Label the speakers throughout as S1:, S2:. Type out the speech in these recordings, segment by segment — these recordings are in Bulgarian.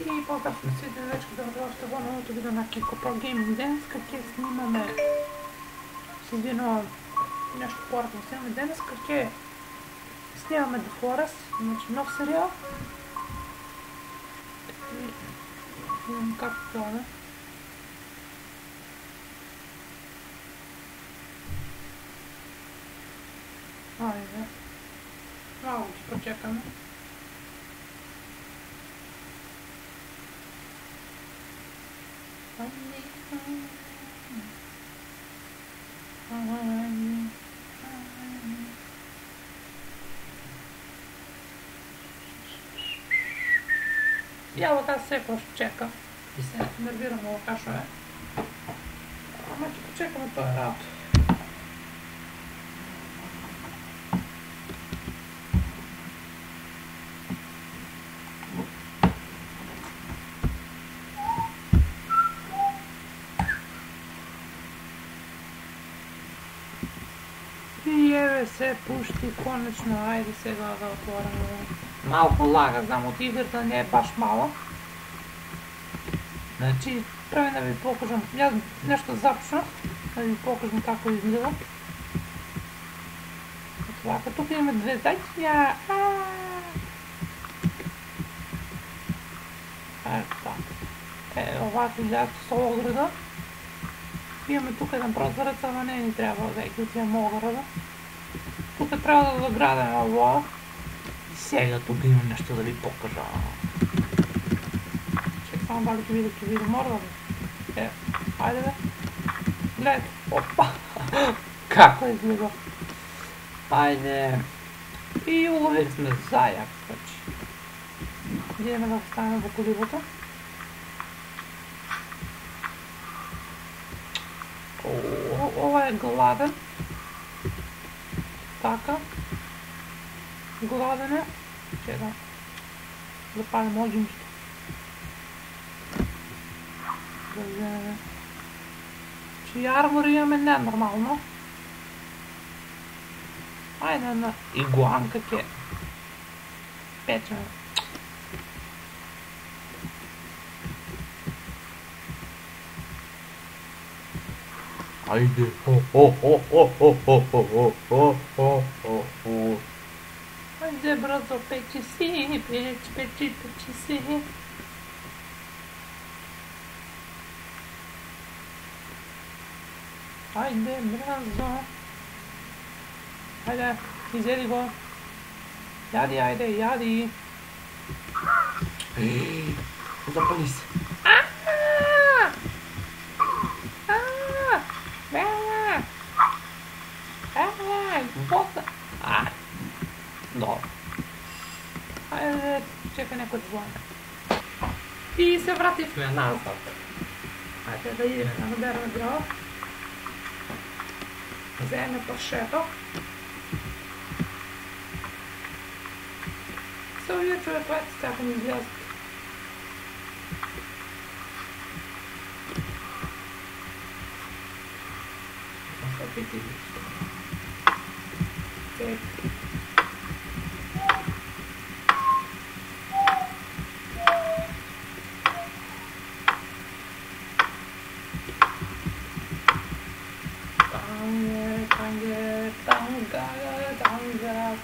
S1: И pozdrav susjede, dečki, dobrodošli u новото видео на Kiko Pro Gaming. Денеска ќе снимаме, се извинувам, нещо по-рано снимаме. Денеска ќе снимаме The Forest, значи нов сериал. И видим как това. Айде. Малко ќе почекаме. Ja ovo kada sekao što čekam i se nerviram ovo kašo je. Ама ќе почекаме тоа работа. И еве се пушти конечно, ајде сега да отвораме. Малко лага, знам от играта не е баш мала. Значи, трябва да ви покажам, аз нещо започнах, да ви покажам како изгледа. Отвака, тук имаме две зайчиња. Ето така. Овако изгледа с ограда. Имаме тук един прозорец, ама не ни трябва да отиваме ограда. Тук трябва да заградим ово. Сега тук има нещо да ви покажа. Чек само дали ќе види морда бе. Айде бе. Гледай. Опа. Како изгледа. Айде. И уловили сме зајак. Идеме да ставаме во колибата. Ова е гладен. Така. Гладен е. Че да запалим огништо. Да вземем. Че армор имаме ненормално. Ајде на игуанка ќе печеме. Ајде. Ајде брзо, печи си, печи си. Ајде брзо. Ајде, изеди го. Јади, ајде, јади. Запали се. Вода. Добро. Ајде, чекай некој да звони. И се вративме назад. Ајде да идеме на модерна град. Вземе паршето. Се овие човечаци како ни излезат. Се пити лишто. Цеп.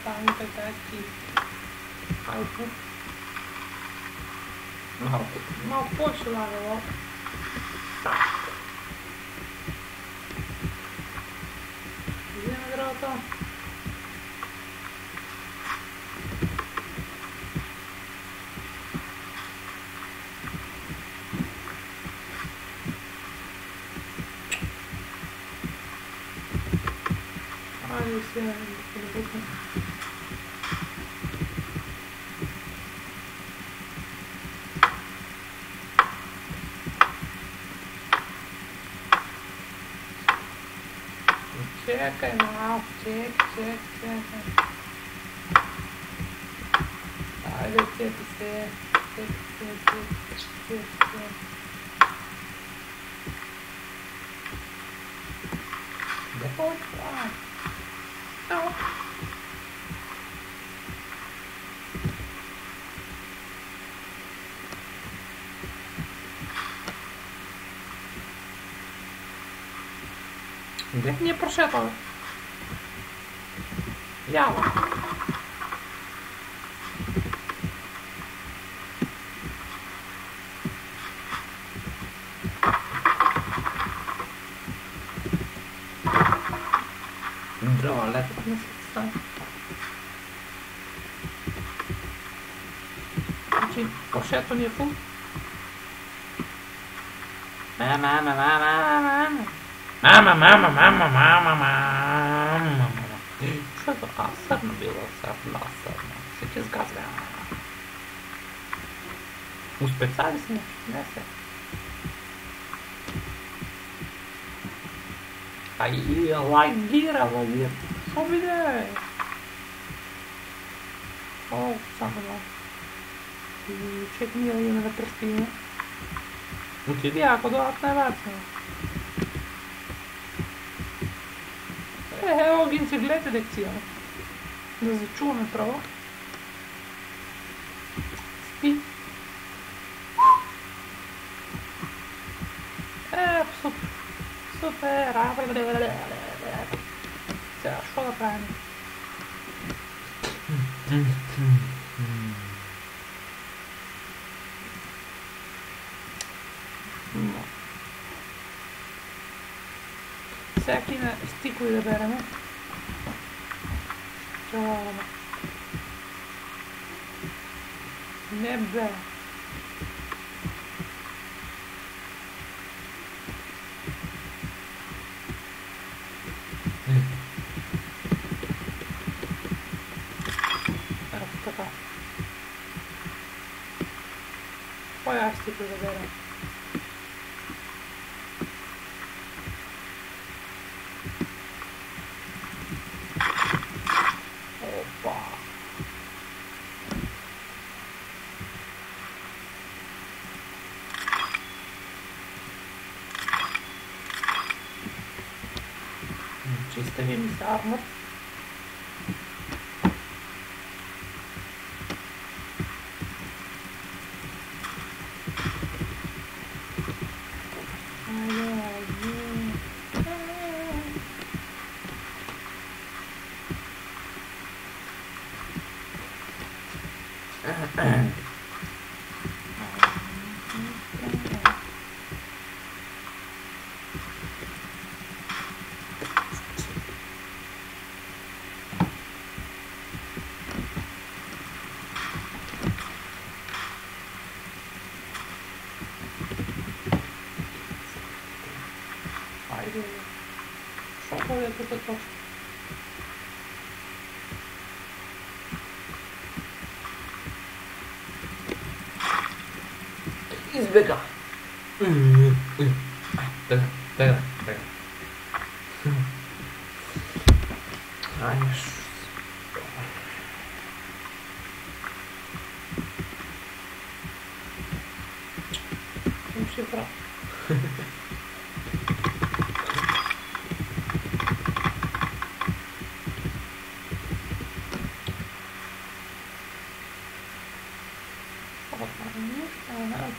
S1: Танга таки. Айде. Малко повече лагало. Вземе дрото. Айде се прибутне. Чекай малко, чекай. Айде, цепи се. Да почва. Ау. Глед ни е прошето, бе. Ява. Дрова летът не се стане. Значи, прошето ни е фул. Мама. Что-то сърна било, сърна. Ще сгазва. Успецали сме? Не се. Ай, лагира. Що биде? О, само едно. Чек ми да имаме да престигне. Отиди, ако дойдат най-важно. Огинци, гледайте лекция. Да зачуваме право. Спи. Супер. Супер. Сега, що да правим? Всяки на стикови да береме. Не бе. Ето така. Кой аз стикови да берем? Чисто ми се армор. Що е тук точно? Избега! Тега. Шифра.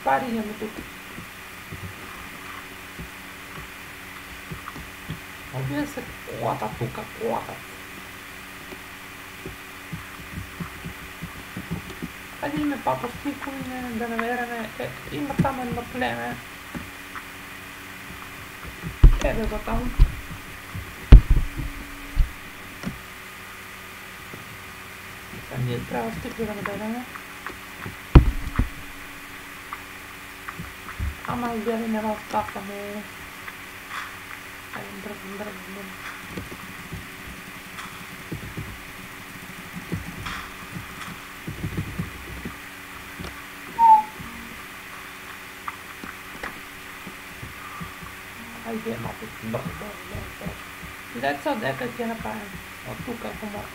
S1: Пари няма тук. Обия се колата тук, колата. Хайде име папа стиковине, да намереме. Има там едно племе. Ебе за там. Ние трябва стикли да намереме. Ама изгледа няма оставаме. Дръгн. Айде малко бързо. Деца, дека ти направим. От тук, ако може.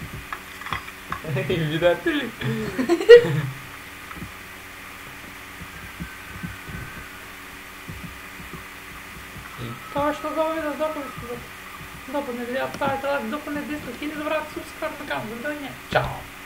S1: Видате ли? Точно да допълнете. Допълнете, оставите лайк, допълнете 10 000 врата, субскрайб на канала. До видео. Чао!